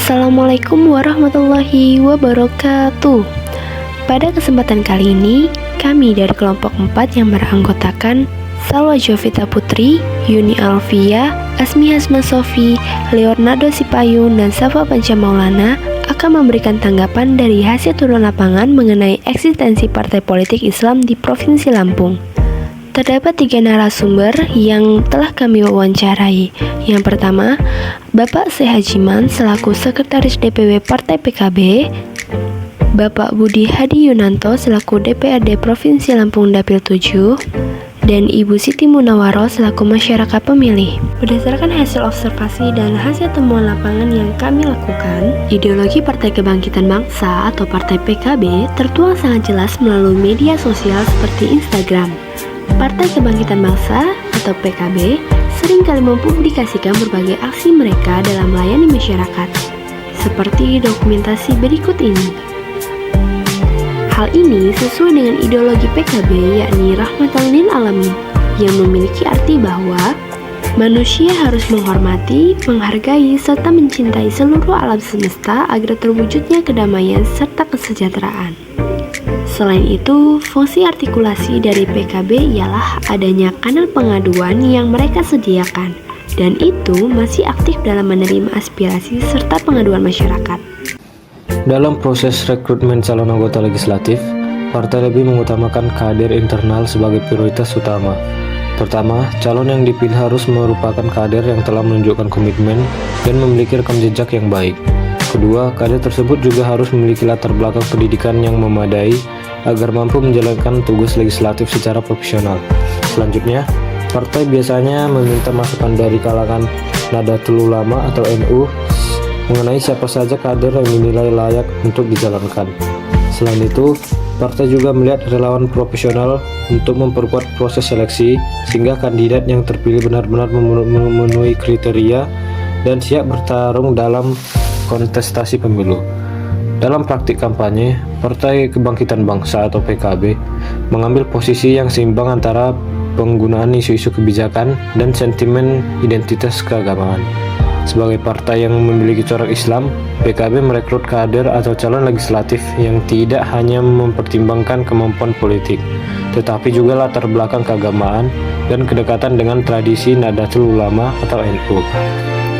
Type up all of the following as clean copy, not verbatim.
Assalamualaikum warahmatullahi wabarakatuh. Pada kesempatan kali ini, kami dari kelompok 4 yang beranggotakan Salwa Jovita Putri, Yuni Alfia, Asmi Hasma Sofi, Leonardo Sipayung, dan Safa Panca Maulana akan memberikan tanggapan dari hasil turun lapangan mengenai eksistensi partai politik Islam di Provinsi Lampung. Terdapat 3 narasumber yang telah kami wawancarai. Yang pertama, Bapak Syekh Hajiman selaku Sekretaris DPW Partai PKB, Bapak Budi Hadi Yunanto selaku DPRD Provinsi Lampung Dapil 7, dan Ibu Siti Munawaroh selaku masyarakat pemilih. Berdasarkan hasil observasi dan hasil temuan lapangan yang kami lakukan, ideologi Partai Kebangkitan Bangsa atau Partai PKB tertuang sangat jelas melalui media sosial seperti Instagram. Partai Kebangkitan Bangsa atau PKB seringkali mempublikasikan berbagai aksi mereka dalam melayani masyarakat, seperti dokumentasi berikut ini. Hal ini sesuai dengan ideologi PKB, yakni rahmatan lil alamin, yang memiliki arti bahwa manusia harus menghormati, menghargai, serta mencintai seluruh alam semesta agar terwujudnya kedamaian serta kesejahteraan. Selain itu, fungsi artikulasi dari PKB ialah adanya kanal pengaduan yang mereka sediakan, dan itu masih aktif dalam menerima aspirasi serta pengaduan masyarakat. Dalam proses rekrutmen calon anggota legislatif, partai lebih mengutamakan kader internal sebagai prioritas utama. Pertama, calon yang dipilih harus merupakan kader yang telah menunjukkan komitmen dan memiliki rekam jejak yang baik. Kedua, kader tersebut juga harus memiliki latar belakang pendidikan yang memadai agar mampu menjalankan tugas legislatif secara profesional. Selanjutnya, partai biasanya meminta masukan dari kalangan Nahdlatul Ulama atau NU mengenai siapa saja kader yang dinilai layak untuk dijalankan. Selain itu, partai juga melihat relawan profesional untuk memperkuat proses seleksi sehingga kandidat yang terpilih benar-benar memenuhi kriteria dan siap bertarung dalam kontestasi pemilu. Dalam praktik kampanye, Partai Kebangkitan Bangsa atau PKB mengambil posisi yang seimbang antara penggunaan isu-isu kebijakan dan sentimen identitas keagamaan. Sebagai partai yang memiliki corak Islam, PKB merekrut kader atau calon legislatif yang tidak hanya mempertimbangkan kemampuan politik, tetapi juga latar belakang keagamaan dan kedekatan dengan tradisi Nahdlatul Ulama atau NU.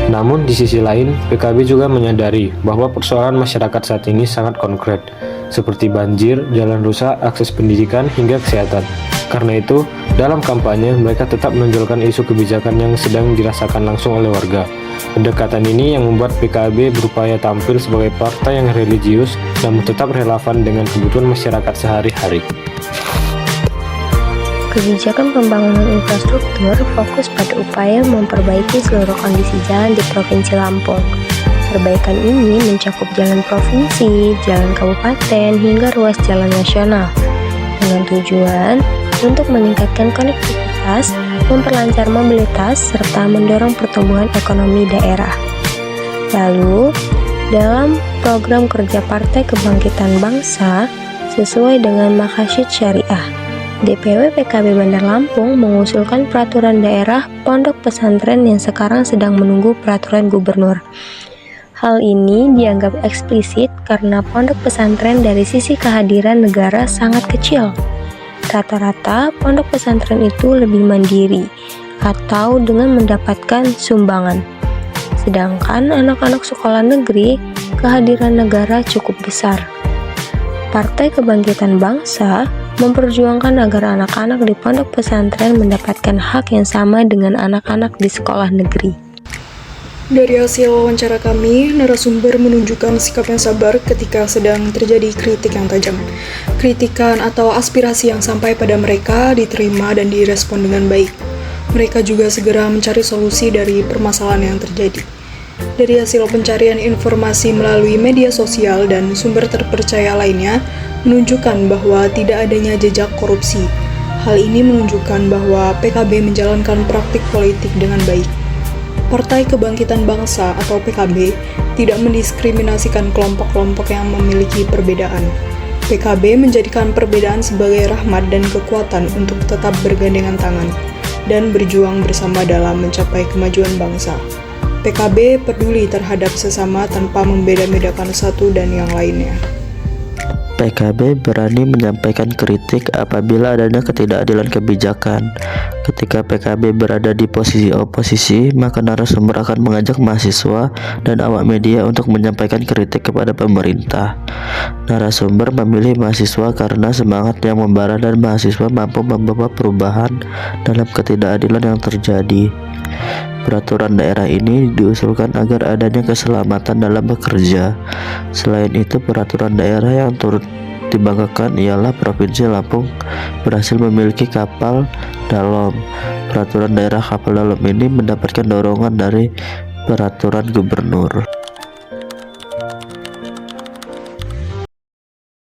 Namun di sisi lain, PKB juga menyadari bahwa persoalan masyarakat saat ini sangat konkret, seperti banjir, jalan rusak, akses pendidikan, hingga kesehatan. Karena itu, dalam kampanye, mereka tetap menonjolkan isu kebijakan yang sedang dirasakan langsung oleh warga. Pendekatan ini yang membuat PKB berupaya tampil sebagai partai yang religius namun tetap relevan dengan kebutuhan masyarakat sehari-hari. Kebijakan pembangunan infrastruktur fokus pada upaya memperbaiki seluruh kondisi jalan di Provinsi Lampung. Perbaikan ini mencakup jalan provinsi, jalan kabupaten, hingga ruas jalan nasional, dengan tujuan untuk meningkatkan konektivitas, memperlancar mobilitas, serta mendorong pertumbuhan ekonomi daerah. Lalu, dalam program kerja Partai Kebangkitan Bangsa, sesuai dengan Maqasid Syariah, DPW PKB Bandar Lampung mengusulkan peraturan daerah pondok pesantren yang sekarang sedang menunggu peraturan gubernur. Hal ini dianggap eksplisit karena pondok pesantren dari sisi kehadiran negara sangat kecil. Rata-rata pondok pesantren itu lebih mandiri atau dengan mendapatkan sumbangan. Sedangkan anak-anak sekolah negeri kehadiran negara cukup besar. Partai Kebangkitan Bangsa memperjuangkan agar anak-anak di pondok pesantren mendapatkan hak yang sama dengan anak-anak di sekolah negeri. Dari hasil wawancara kami, narasumber menunjukkan sikap yang sabar ketika sedang terjadi kritik yang tajam. Kritikan atau aspirasi yang sampai pada mereka diterima dan direspon dengan baik. Mereka juga segera mencari solusi dari permasalahan yang terjadi. Dari hasil pencarian informasi melalui media sosial dan sumber terpercaya lainnya, menunjukkan bahwa tidak adanya jejak korupsi. Hal ini menunjukkan bahwa PKB menjalankan praktik politik dengan baik. Partai Kebangkitan Bangsa atau PKB tidak mendiskriminasikan kelompok-kelompok yang memiliki perbedaan. PKB menjadikan perbedaan sebagai rahmat dan kekuatan untuk tetap bergandengan tangan dan berjuang bersama dalam mencapai kemajuan bangsa. PKB peduli terhadap sesama tanpa membeda-bedakan satu dan yang lainnya. PKB berani menyampaikan kritik apabila adanya ketidakadilan kebijakan. Ketika PKB berada di posisi oposisi, maka narasumber akan mengajak mahasiswa dan awak media untuk menyampaikan kritik kepada pemerintah. Narasumber memilih mahasiswa karena semangat yang membara dan mahasiswa mampu membawa perubahan dalam ketidakadilan yang terjadi. Peraturan daerah ini diusulkan agar adanya keselamatan dalam bekerja. Selain itu, peraturan daerah yang turut dibanggakan ialah Provinsi Lampung berhasil memiliki kapal dalam. Peraturan daerah kapal dalam ini mendapatkan dorongan dari peraturan gubernur.